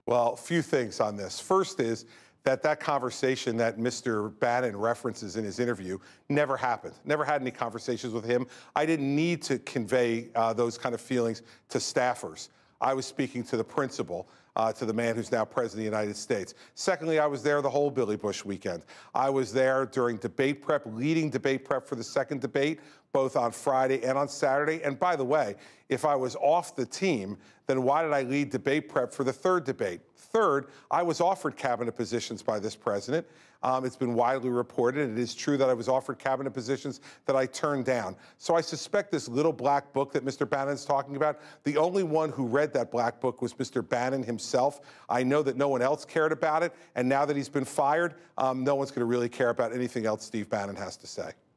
Well, a few things on this. First is that conversation that Mr. Bannon references in his interview never happened. Never had any conversations with him. I didn't need to convey those kind of feelings to staffers. I was speaking to the principal, to the man who's now president of the United States. Secondly, I was there the whole Billy Bush weekend. I was there during debate prep, leading debate prep for the second debate, both on Friday and on Saturday. And by the way, if I was off the team, then why did I lead debate prep for the third debate? Third, I was offered cabinet positions by this president. It's been widely reported. It is true that I was offered cabinet positions that I turned down. So I suspect this little black book that Mr. Bannon is talking about, the only one who read that black book was Mr. Bannon himself. I know that no one else cared about it. And now that he's been fired, no one's going to really care about anything else Steve Bannon has to say.